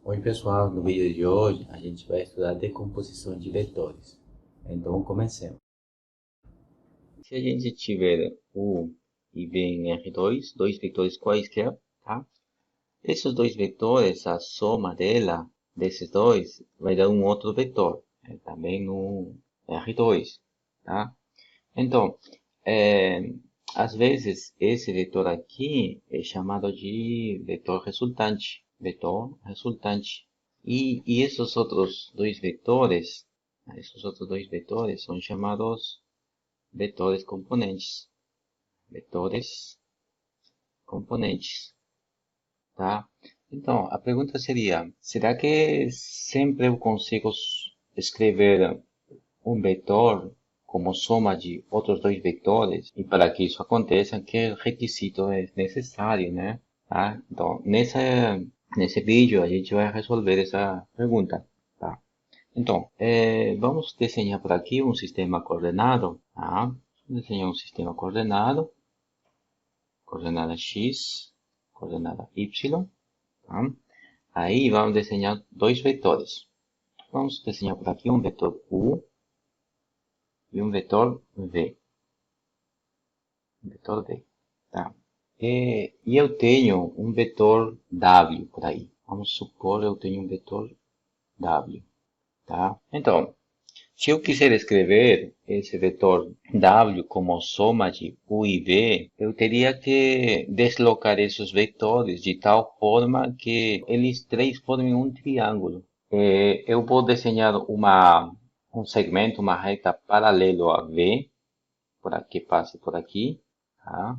Oi pessoal, no vídeo de hoje a gente vai estudar decomposição de vetores. Então comecemos. Se a gente tiver U e V em R2, dois vetores quaisquer, tá? Esses dois vetores, a soma desses dois, vai dar um outro vetor, também no R2, tá? Então, às vezes esse vetor aqui é chamado de vetor resultante. E esses outros dois vetores são chamados vetores componentes. Vetores componentes, tá? Então, a pergunta seria, será que sempre eu consigo escrever um vetor como soma de outros dois vetores? E para que isso aconteça, que requisito é necessário, né? Tá? Então, nesse vídeo a gente vai resolver essa pergunta, tá? Então, vamos desenhar por aqui um sistema coordenado, tá? Vamos desenhar um sistema coordenado, coordenada x, coordenada y, tá? Aí vamos desenhar dois vetores. Vamos desenhar por aqui um vetor u e um vetor v. Vetor v, tá? E eu tenho um vetor w por aí. Vamos supor eu tenho um vetor w, tá? Então, se eu quiser escrever esse vetor w como soma de u e v, eu teria que deslocar esses vetores de tal forma que eles três formem um triângulo. Eu vou desenhar um segmento, uma reta paralelo a v, que passe por aqui, tá?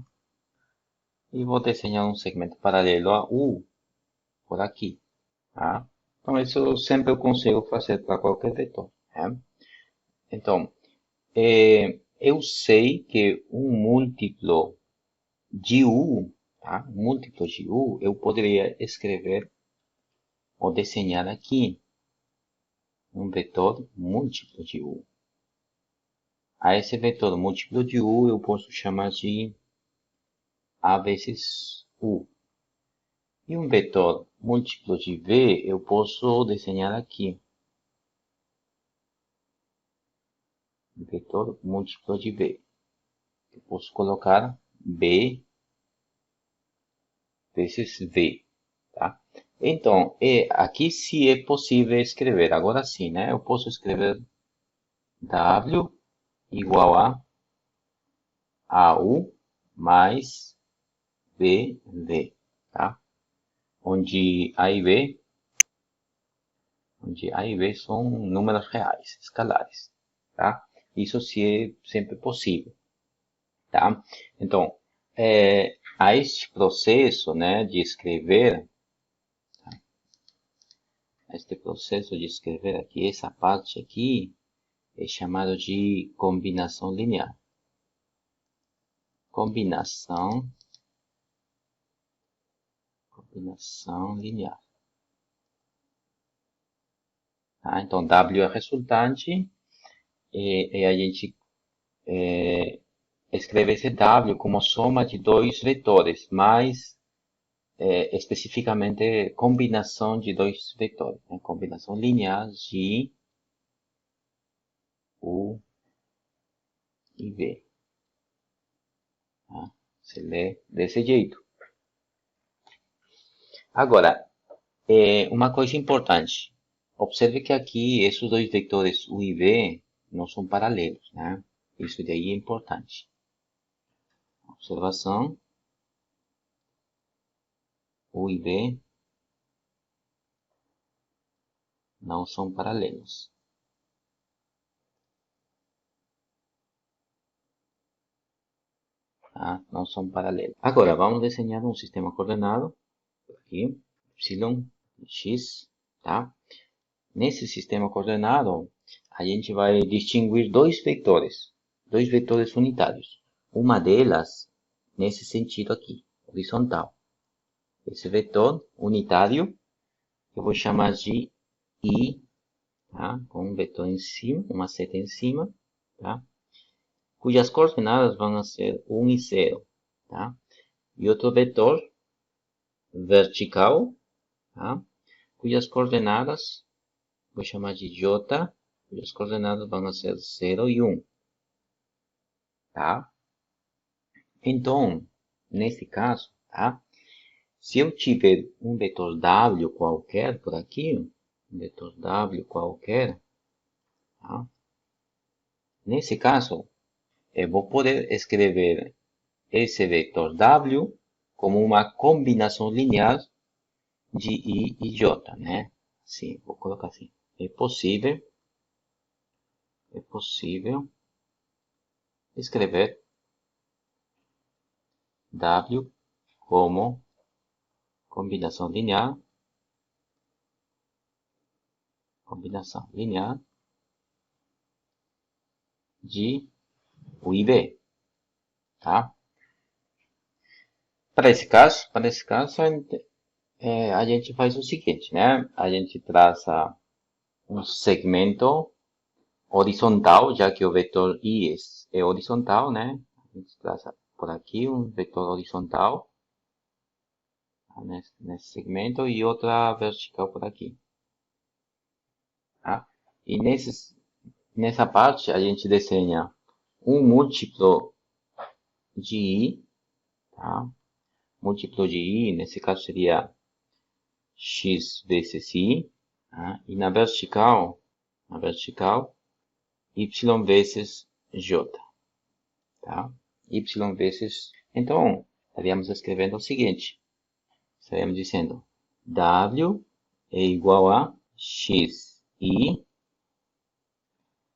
E vou desenhar um segmento paralelo a u por aqui, tá? Então, isso sempre eu consigo fazer para qualquer vetor, né? Então, eu sei que um múltiplo de u, tá? Um múltiplo de u, eu poderia escrever ou desenhar aqui um vetor múltiplo de u. A esse vetor múltiplo de u eu posso chamar de a vezes u. E um vetor múltiplo de v eu posso desenhar aqui. Um vetor múltiplo de v. Eu posso colocar b vezes v, tá? Então, aqui se é possível escrever. Agora sim, né? Eu posso escrever w igual a u mais bv, tá? Onde a e b são números reais, escalares, tá? Isso se é sempre possível, tá? Então, a este processo, né, de escrever, aqui, essa parte aqui, é chamado de combinação linear. Combinação linear. Tá? Então, W é resultante e a gente escreve esse W como soma de dois vetores, mais especificamente combinação de dois vetores. Né? Combinação linear de U e V. Tá? Se lê desse jeito. Agora, uma coisa importante. Observe que aqui esses dois vetores U e V não são paralelos, né? Isso daí é importante. Observação. U e V não são paralelos. Tá? Não são paralelos. Agora, vamos desenhar um sistema coordenado. Aqui, y, x, tá? Nesse sistema coordenado, a gente vai distinguir dois vetores unitários. Uma delas, nesse sentido aqui, horizontal. Esse vetor unitário, eu vou chamar de I, tá? Com um vetor em cima, uma seta em cima, tá? Cujas coordenadas vão ser 1 e 0, tá? E outro vetor vertical, tá? cujas coordenadas vou chamar de J, cujas coordenadas vão ser 0 e 1. Tá? Então, nesse caso, tá? Se eu tiver um vetor W qualquer por aqui, um vetor W qualquer, tá? Nesse caso, eu vou poder escrever esse vetor W como uma combinação linear de I e J, né? Sim, vou colocar assim. É possível escrever W como combinação linear de U e V, tá? Para esse caso, a gente faz o seguinte, né? A gente traça um segmento horizontal, já que o vetor I é horizontal, né? A gente traça por aqui um vetor horizontal nesse segmento e outra vertical por aqui. Tá? E nessa parte a gente desenha um múltiplo de I, tá? Múltiplo de I, nesse caso seria x vezes I, tá? E na vertical, y vezes j, tá? Y vezes... Então, estaríamos escrevendo o seguinte. Estaríamos dizendo W é igual a xi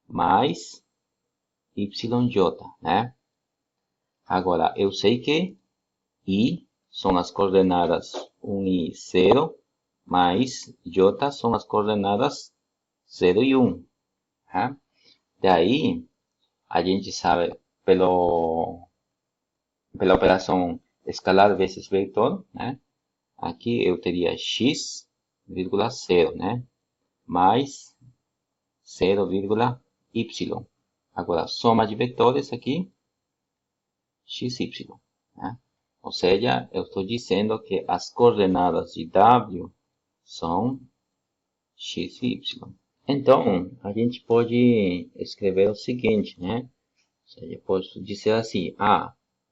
mais yj, né? Agora, eu sei que I são as coordenadas 1 e 0, mais j são as coordenadas 0 e 1. Tá? Daí, a gente sabe pela operação escalar vezes vetor, né? Aqui eu teria x, 0, né? Mais 0,y. Agora, soma de vetores aqui, xy, né? Ou seja, eu estou dizendo que as coordenadas de w são x e y. Então, a gente pode escrever o seguinte, né? Ou seja, eu posso dizer assim,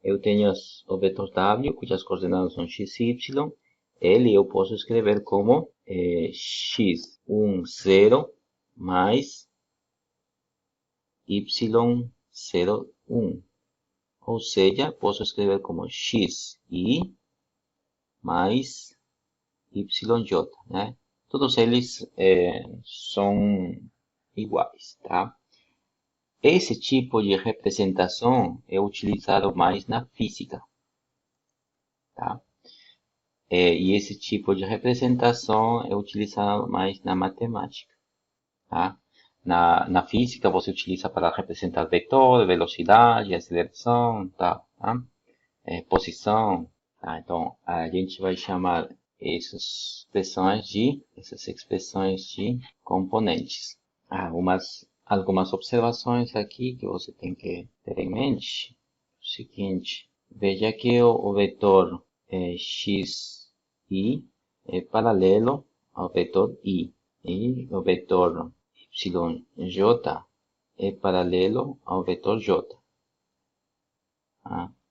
eu tenho o vetor w, cujas coordenadas são x e y. Ele eu posso escrever como x1, 0 mais y0, 1. Ou seja, posso escrever como xi mais yj, né? Todos eles são iguais, tá? Esse tipo de representação é utilizado mais na física, tá? E esse tipo de representação é utilizado mais na matemática, tá? Na física você utiliza para representar vetor, velocidade, aceleração, tá? Posição, tá? Então a gente vai chamar essas expressões de componentes. Algumas observações aqui que você tem que ter em mente. O seguinte, veja que o vetor xi é paralelo ao vetor i. E o vetor yj é paralelo ao vetor j.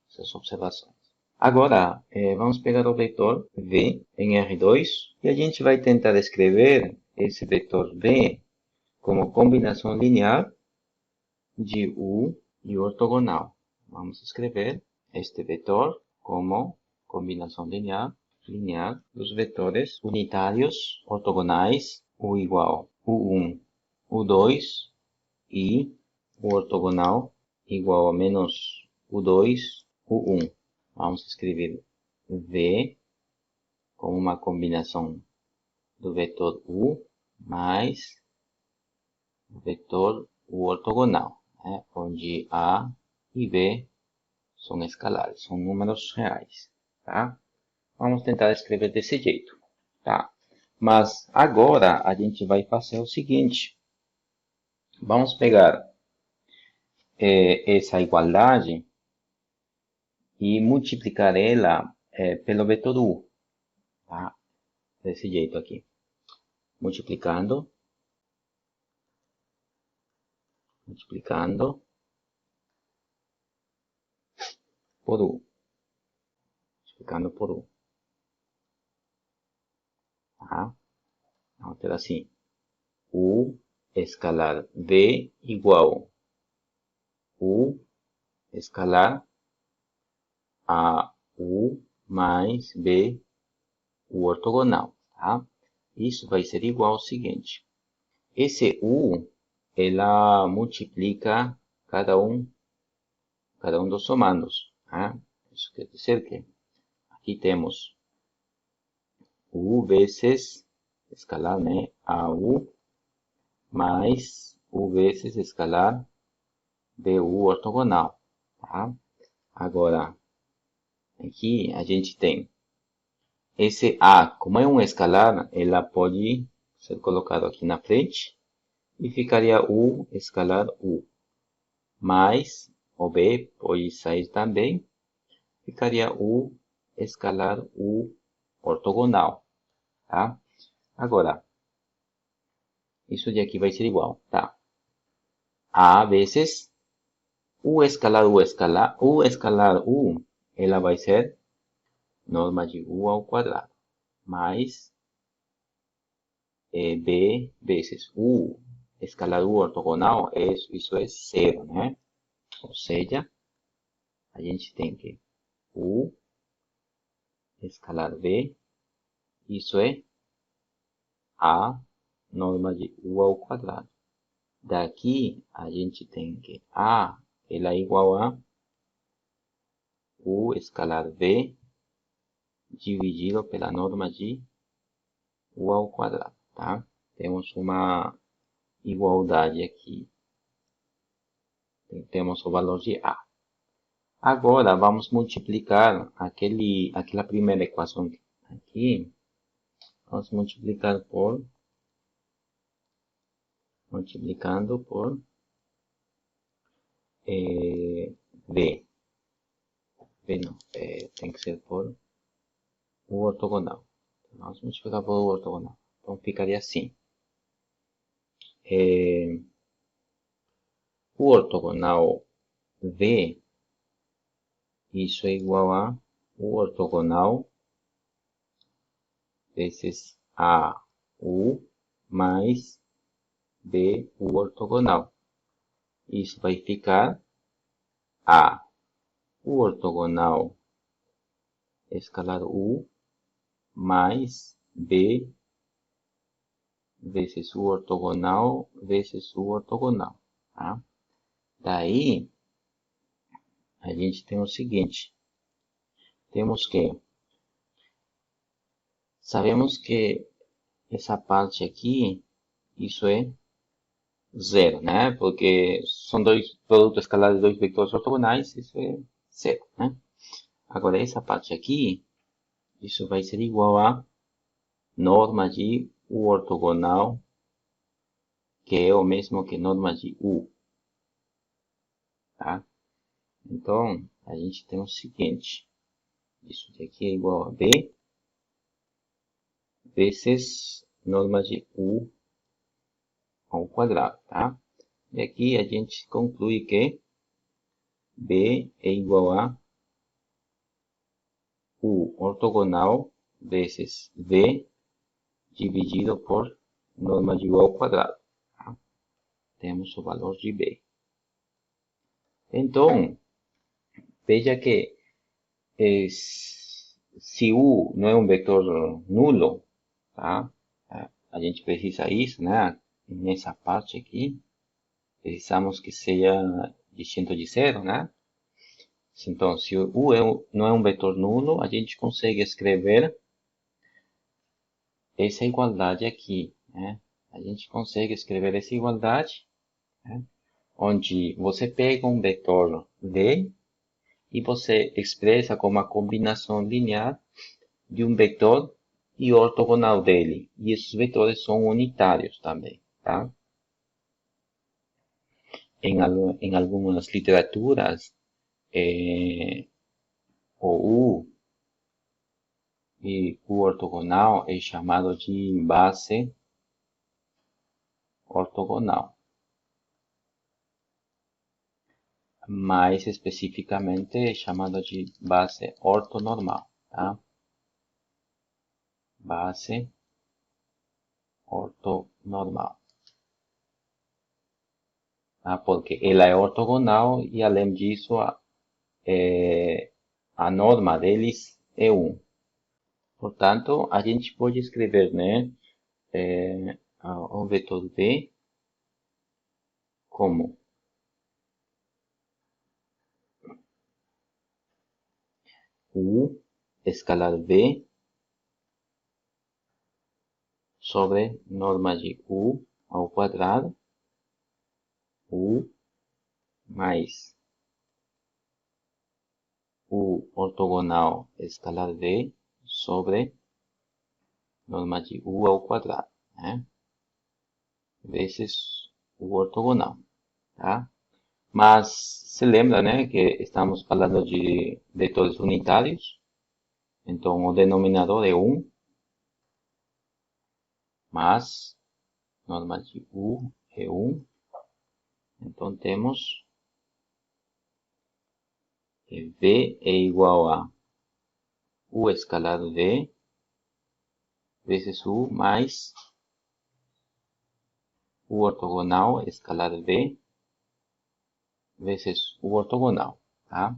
Essas observações. Agora, vamos pegar o vetor v em R2 e a gente vai tentar escrever esse vetor v como combinação linear de U e ortogonal. Vamos escrever este vetor como combinação linear dos vetores unitários ortogonais U igual U1, U2 e o ortogonal igual a menos U2, U1. Vamos escrever V como uma combinação do vetor U mais o vetor U ortogonal, né? Onde A e B são escalares, são números reais, tá? Vamos tentar escrever desse jeito, tá? Mas agora a gente vai fazer o seguinte. Vamos pegar essa igualdade e multiplicar ela pelo vetor U, tá? Desse jeito aqui. multiplicando, multiplicando por U, multiplicando por U. Tá? Vamos ter assim, U escalar V igual U escalar a U mais B, U ortogonal, tá? Isso vai ser igual ao seguinte. Esse U, ela multiplica cada um dos somandos, tá? Isso quer dizer que aqui temos U vezes escalar, né? AU mais U vezes escalar BU ortogonal, tá? Agora, aqui a gente tem esse A, como é um escalar, ela pode ser colocado aqui na frente e ficaria U escalar U. Mais o B pode sair também, ficaria U escalar U ortogonal, tá? Agora, isso de aqui vai ser igual, tá? A vezes U escalar U escalar, U escalar U, ela vai ser norma de U ao quadrado, mais B vezes U escalar U ortogonal, isso é zero, né? Ou seja, a gente tem que U escalar B, isso é A norma de U ao quadrado. Daqui a gente tem que A ela é igual a U escalar V dividido pela norma de U ao quadrado, tá? Temos uma igualdade aqui. Temos o valor de A. Agora vamos multiplicar aquela primeira equação aqui. Vamos multiplicar por multiplicando por V. V não, tem que ser por U ortogonal. Vamos multiplicar por U ortogonal. Então ficaria assim. U ortogonal V, isso é igual a U ortogonal vezes A U mais B U ortogonal. Isso vai ficar A U ortogonal escalar U mais B vezes U ortogonal vezes U ortogonal, tá? Daí, a gente tem o seguinte, sabemos que essa parte aqui, isso é zero, né? Porque são dois produtos escalares de dois vetores ortogonais, isso é zero, né? Agora, essa parte aqui, isso vai ser igual a norma de U ortogonal, que é o mesmo que norma de U, tá? Então, a gente tem o seguinte, isso daqui é igual a B vezes norma de U ao quadrado, tá? E aqui a gente conclui que B é igual a U ortogonal vezes V dividido por norma de U ao quadrado, tá? Temos o valor de B. Então, veja que se U não é um vetor nulo, tá? A gente precisa isso, né? Nessa parte aqui, precisamos que seja distinto de zero, né? Então, se o U não é um vetor nulo, a gente consegue escrever essa igualdade aqui, né? A gente consegue escrever essa igualdade, né? Onde você pega um vetor V e você expressa como a combinação linear de um vetor e ortogonal dele. E esses vetores são unitários também, tá? Em algumas literaturas, o U e o ortogonal é chamado de base ortogonal. Mais especificamente chamado de base ortonormal, tá? Base ortonormal. Tá? Porque ela é ortogonal e, além disso, a norma deles é 1. Portanto, a gente pode escrever, né, o vetor V como U escalar V sobre norma de U ao quadrado, U mais U ortogonal escalar V sobre norma de U ao quadrado, né? Vezes U ortogonal, tá? Mas se lembra, né, que estamos falando de vetores unitários, então o denominador é 1, mas norma de U é 1, então temos que V é igual a U escalar V vezes U mais U ortogonal escalar V vezes U ortogonal, tá?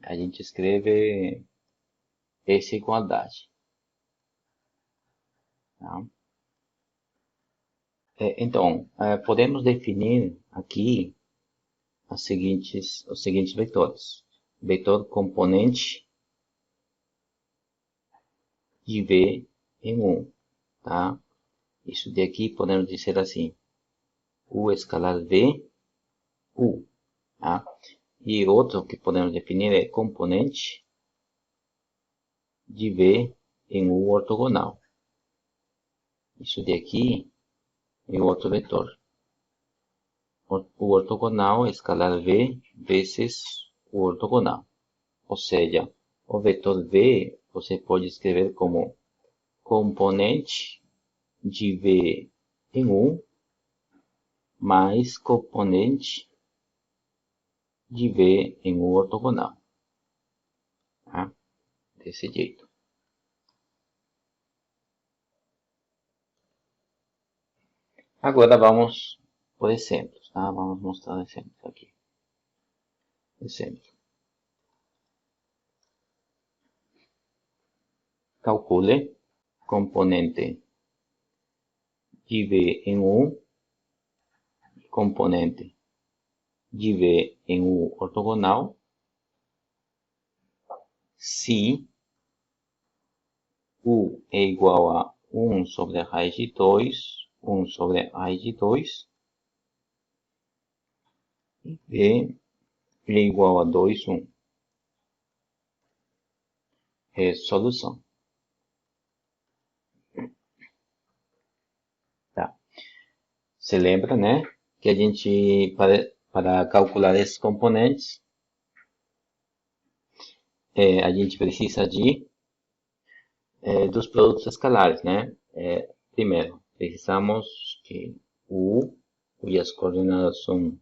A gente escreve essa igualdade, tá? Então, podemos definir aqui os seguintes vetores. Vetor componente de V em 1, tá? Isso daqui podemos dizer assim, U escalar V, U, tá? E outro que podemos definir é componente de V em U ortogonal. Isso daqui é outro vetor. O ortogonal escalar V vezes o ortogonal. Ou seja, o vetor V você pode escrever como componente de V em 1 mais componente de V em U ortogonal. Tá? Desse jeito. Agora vamos por exemplos, tá? Vamos mostrar exemplos aqui. Exemplo. Calcule componente de V em 1 e componente de V em U ortogonal se U é igual a 1 sobre a raiz de 2, 1 sobre a raiz de 2, e V é igual a 2, 1. É solução. Tá. Você lembra, né, que a gente, para calcular esses componentes, a gente precisa dos produtos escalares, né? Primeiro, precisamos que U, cujas coordenadas são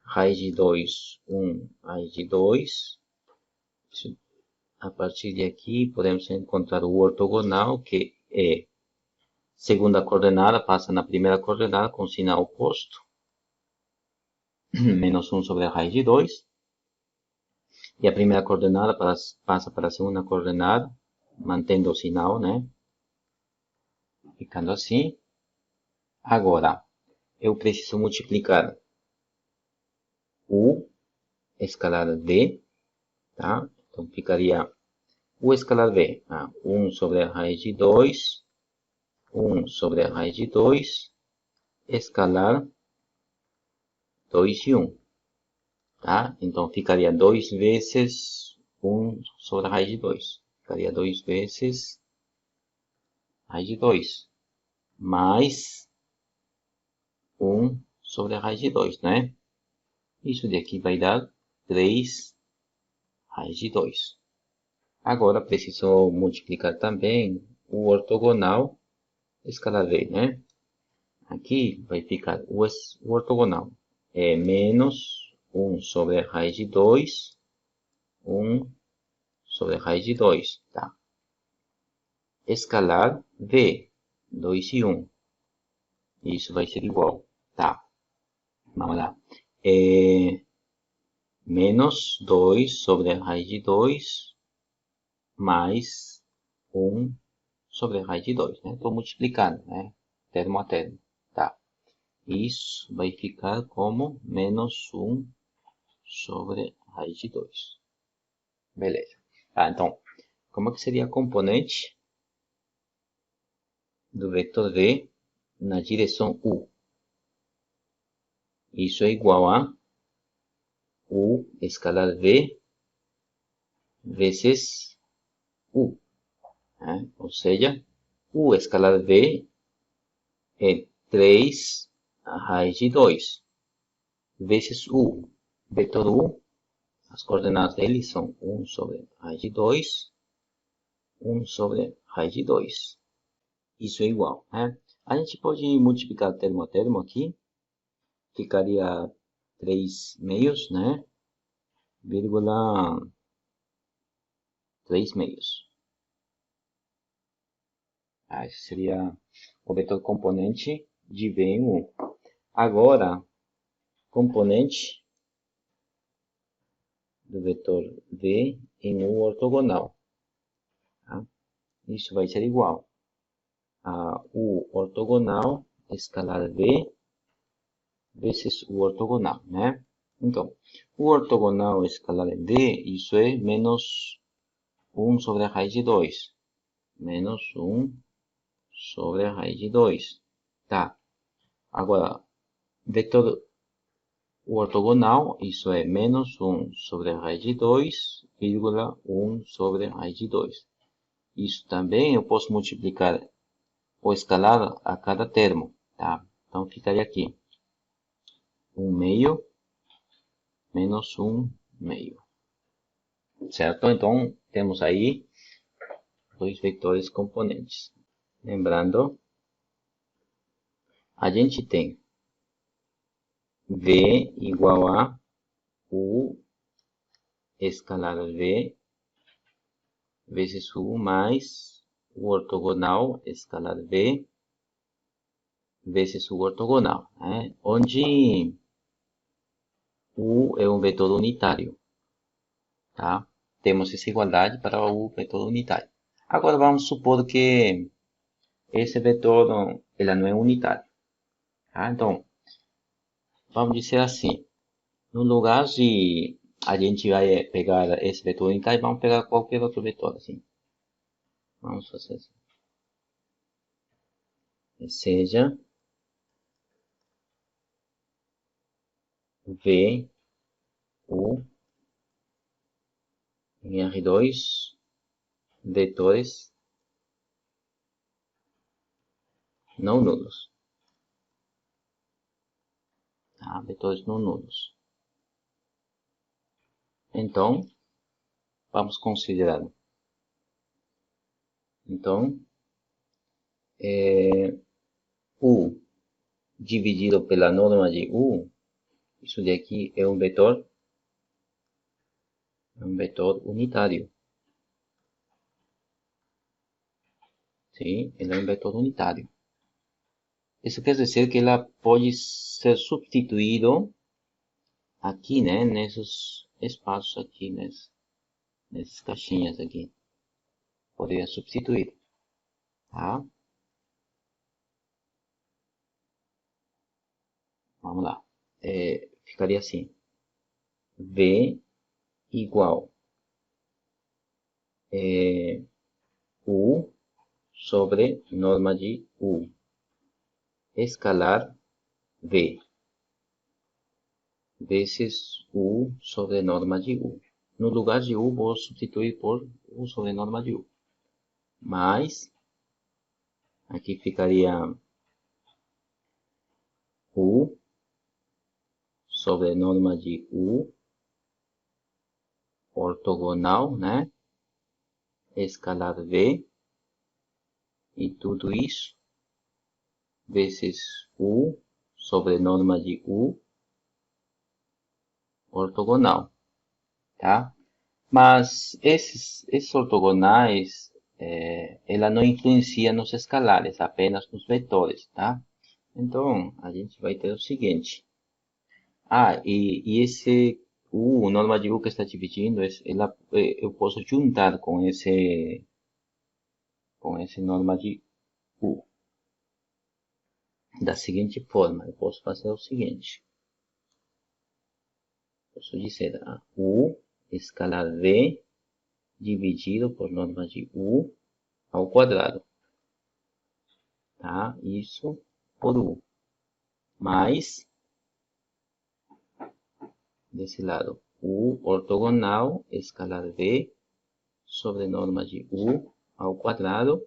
raiz de 2, 1, raiz de 2. A partir de aqui, podemos encontrar o ortogonal, que é segunda coordenada, passa na primeira coordenada com sinal oposto, menos 1 sobre a raiz de 2. E a primeira coordenada passa para a segunda coordenada, mantendo o sinal, né? Ficando assim. Agora, eu preciso multiplicar U escalar V, tá? Então, ficaria U escalar V, 1 sobre a raiz de 2, 1 sobre a raiz de 2, escalar 2 e 1, tá? Então, ficaria 2 vezes 1 sobre a raiz de 2. Ficaria 2 vezes raiz de 2, mais 1 sobre a raiz de 2, né? Isso daqui vai dar 3 raiz de 2. Agora, preciso multiplicar também o ortogonal escalar V, né? aqui vai ficar o ortogonal. É menos 1 sobre a raiz de 2, 1 sobre a raiz de 2, tá? Escalar V, 2 e 1. Isso vai ser igual, tá? Vamos lá. Menos 2 sobre a raiz de 2 mais 1 sobre a raiz de 2, né? Estou multiplicando, né? Termo a termo, tá? Isso vai ficar como menos 1 sobre a raiz de 2. Beleza. Tá, então, como que seria a componente do vetor V na direção U? Isso é igual a U escalar V vezes U, né? Ou seja, U escalar V é 3 a raiz de 2 vezes U. Vetor U, as coordenadas dele são 1 sobre raiz de 2, 1 sobre raiz de 2. Isso é igual, né? A gente pode multiplicar termo a termo aqui. Ficaria 3 meios, né? Vírgula 3 meios. Esse seria o vetor componente de V em U. Agora, componente do vetor V em U ortogonal. Tá? Isso vai ser igual a U ortogonal escalar V vezes U ortogonal, né? Então, U ortogonal escalar V, isso é menos 1 sobre a raiz de 2. Menos 1 sobre a raiz de 2. Tá. Agora, vetor ortogonal, isso é menos 1 sobre a raiz de 2, vírgula 1 sobre a raiz de 2. Isso também eu posso multiplicar o escalar a cada termo, tá? Então, ficaria aqui 1 meio menos 1 meio. Certo? Então, temos aí dois vetores componentes. Lembrando, a gente tem V igual a U escalar V vezes U mais o ortogonal escalar V vezes o ortogonal, né? Onde U é um vetor unitário, tá? Temos essa igualdade para o vetor unitário. Agora vamos supor que esse vetor ele não é unitário, tá? Então, vamos dizer assim, no lugar de a gente vai pegar esse vetor unitário, vamos pegar qualquer outro vetor, assim. Vamos fazer assim. Seja V, U em R2 vetores não nulos. Tá? Vetores não nulos. Então, vamos considerar. Então, U dividido pela norma de U, isso daqui é um vetor unitário. Sim, ele é um vetor unitário. Isso quer dizer que ela pode ser substituído aqui, né, nesses espaços aqui, nessas caixinhas aqui. Poderia substituir, tá? Vamos lá. Ficaria assim. V igual U sobre norma de U. Escalar V vezes U sobre norma de U. No lugar de U, vou substituir por U sobre norma de U. Mais, aqui ficaria U sobre norma de U, ortogonal, né? Escalar V, e tudo isso vezes U sobre norma de U ortogonal, tá? Mas esses ortogonais, ela não influencia nos escalares, apenas nos vetores, tá? Então, a gente vai ter o seguinte. E esse U, norma de U que está dividindo, eu posso juntar com esse norma de U. Da seguinte forma, eu posso fazer o seguinte. Posso dizer U escalar V dividido por norma de U ao quadrado. Tá? Isso por U. Mais, desse lado, U ortogonal escalar V sobre norma de U ao quadrado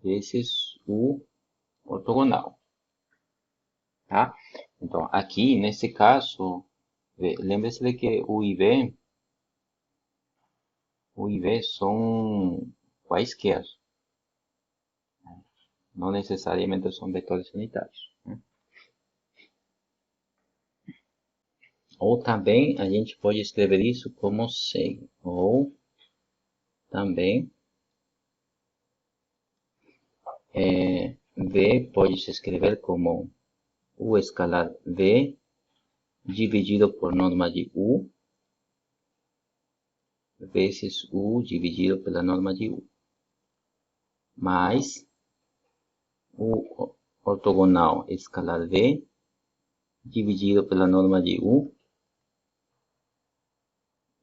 vezes U ortogonal. Tá? Então, aqui, nesse caso, lembre-se de que U e V são quaisquer. Não necessariamente são vetores unitários. Né? Ou também a gente pode escrever isso como sem. Ou também V pode se escrever como U escalar V dividido por norma de U vezes U dividido pela norma de U. Mais U ortogonal escalar V dividido pela norma de U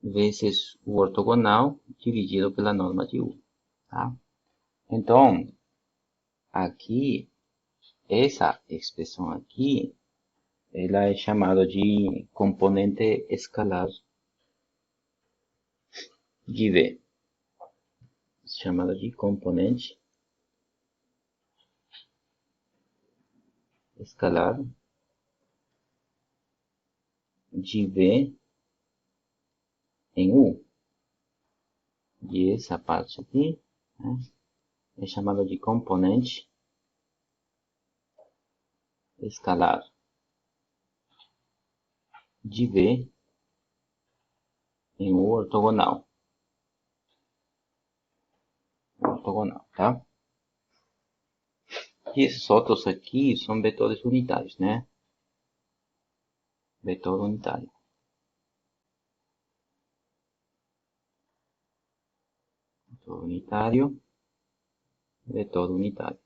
vezes U ortogonal dividido pela norma de U. Tá? Então, aqui, essa expressão aqui, ela é chamada de componente escalar de V. Chamada de componente escalar de V em U. E essa parte aqui, né, é chamada de componente escalar de V em U ortogonal. Ortogonal, tá? E esses outros aqui são vetores unitários, né? Vetor unitário. Vetor unitário. Vetor unitário.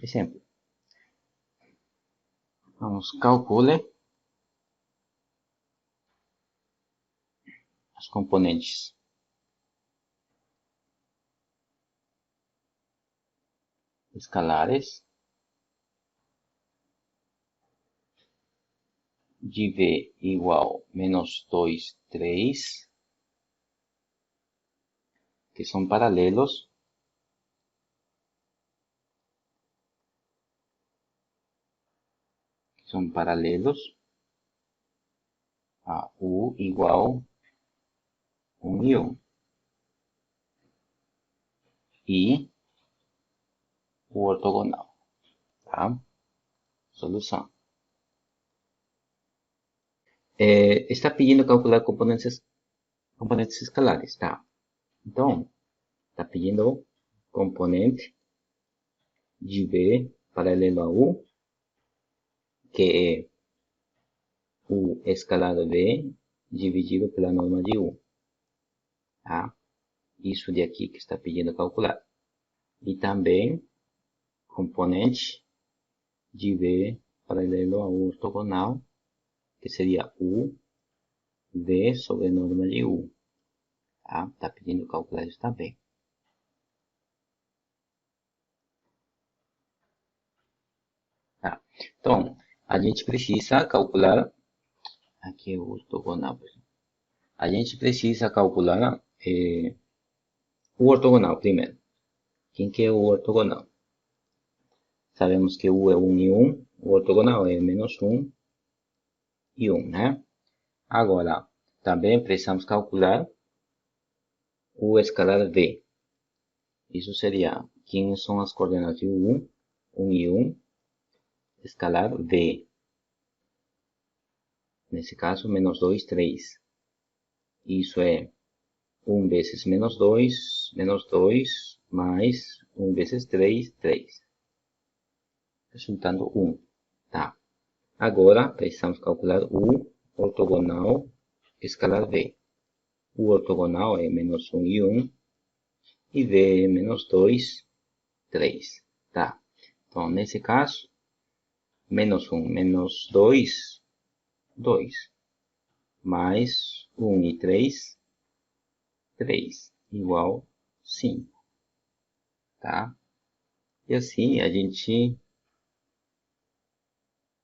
Exemplo. Vamos, calcule as componentes escalares de V igual menos 2, 3, que são paralelos a U igual 1 e 1. E o ortogonal. Tá? Solução. Está pedindo calcular componentes escalares, tá? Então, está pedindo componente de V paralelo a U, que é U escalar V dividido pela norma de U. Tá? Isso de aqui que está pedindo calcular. E também componente de V paralelo a U ortogonal, que seria U V sobre norma de U. Tá? Tá pedindo calcular isso também. Tá? Então, a gente precisa calcular, aqui é o ortogonal, a gente precisa calcular o ortogonal primeiro. Quem que é o ortogonal? Sabemos que U é 1 e 1, o ortogonal é menos 1 e 1, né? Agora, também precisamos calcular o escalar v. Isso seria, quem são as coordenadas de 1, 1 e 1, escalar v. Nesse caso, menos 2, 3. Isso é 1 vezes menos 2, mais 1 vezes 3, 3. Resultando 1. Tá. Agora, precisamos calcular o ortogonal escalar v. O ortogonal é menos 1 e 1. E v é menos 2, 3. Tá. Então, nesse caso, menos 1, menos 2, 2. Mais 1 e 3, 3. Igual 5. Tá? E assim, a gente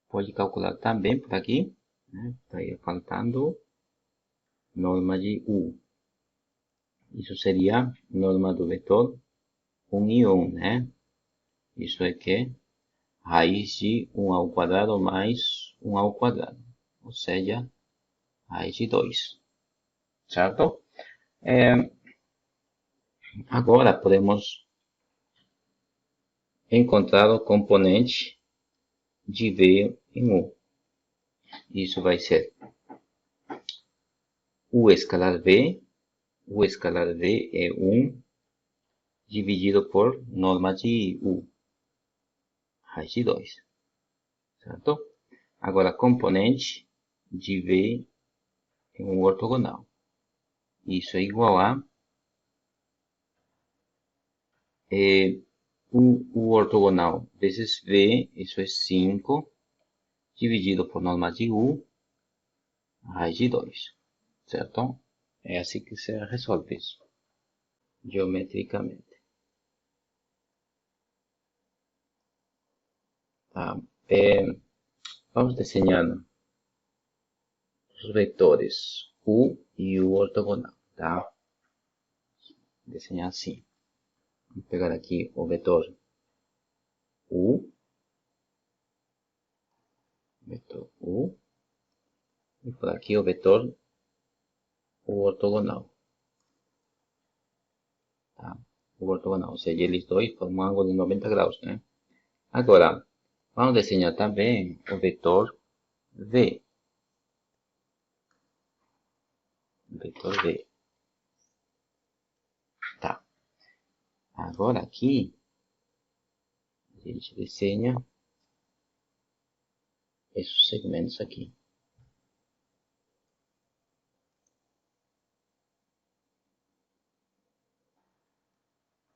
pode calcular também por aqui, né? Está aí faltando norma de U. Isso seria norma do vetor 1 e 1, né? Isso é que raiz de 1 ao quadrado mais 1 ao quadrado. Ou seja, raiz de 2. Certo? Agora podemos encontrar o componente de V em U. Isso vai ser U escalar V. U escalar V é 1 dividido por norma de U. Raiz de 2. Certo? Agora, componente de V em um ortogonal. Isso é igual a o ortogonal vezes V, isso é 5, dividido por norma de U, raiz de 2. Certo? É assim que se resolve isso, geometricamente. Tá? Vamos desenhar os vetores U e U ortogonal. Tá? Desenhar assim. Vou pegar aqui o vetor U, e por aqui o vetor U ortogonal. Tá? O ortogonal, ou seja, eles dois formam um ângulo de 90 graus, né? Agora, vamos desenhar também o vetor V. Vetor V. Tá. Agora aqui, a gente desenha esses segmentos aqui.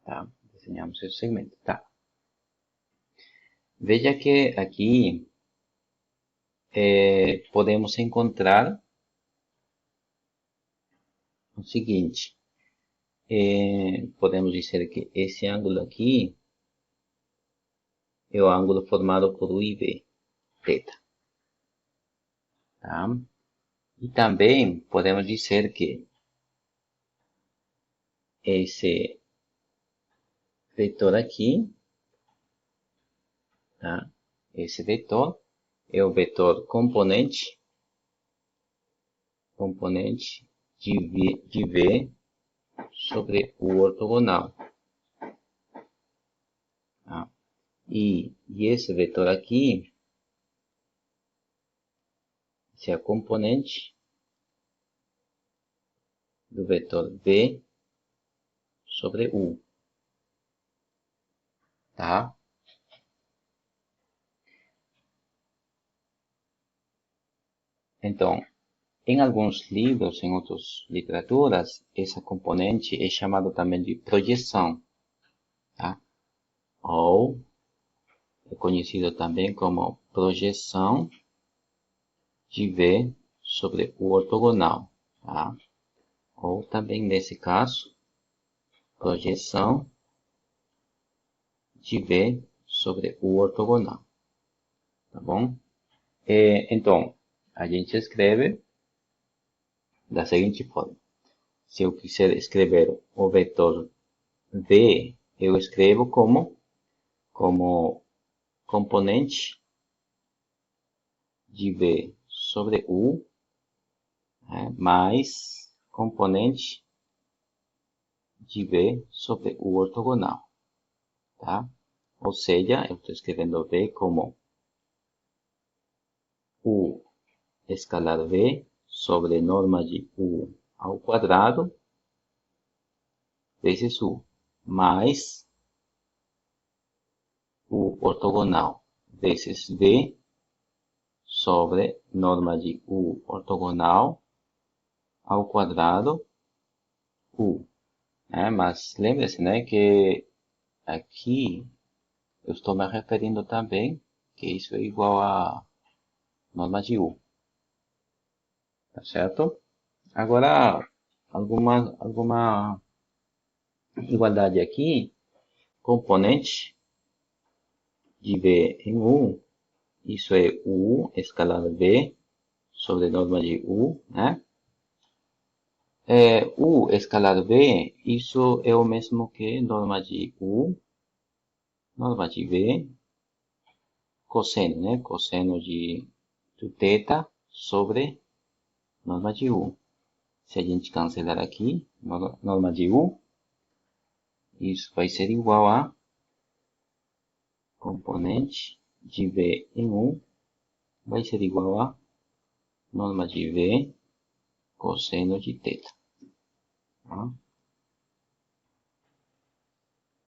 Tá? Desenhamos esse segmento. Tá. Veja que aqui podemos encontrar o seguinte. Podemos dizer que esse ângulo aqui é o ângulo formado por U e V, θ. Tá? E também podemos dizer que esse vetor aqui, tá? Esse vetor é o vetor componente de V sobre o ortogonal. Tá? E esse vetor aqui é a componente do vetor V sobre U. Tá? Então, em alguns livros, em outras literaturas, essa componente é chamada também de projeção. Tá? Ou é conhecido também como projeção de V sobre o ortogonal. Tá? Ou também, nesse caso, projeção de V sobre o ortogonal. Tá bom? Então, a gente escreve da seguinte forma. Se eu quiser escrever o vetor V, eu escrevo como componente de V sobre U mais componente de V sobre U ortogonal, tá? Ou seja, eu estou escrevendo V como U escalar V sobre norma de U ao quadrado vezes U, mais U ortogonal vezes V sobre norma de U ortogonal ao quadrado U. Mas lembre-se, né, que aqui eu estou me referindo também que isso é igual a norma de U, tá certo? Agora, alguma igualdade aqui, componente de V em U, isso é U escalar V sobre norma de U, né? U escalar V, isso é o mesmo que norma de U, norma de V, cosseno, né? Cosseno do θ sobre norma de U. Se a gente cancelar aqui, norma de U, isso vai ser igual a componente de V em U, vai ser igual a norma de V cosseno de θ. Tá?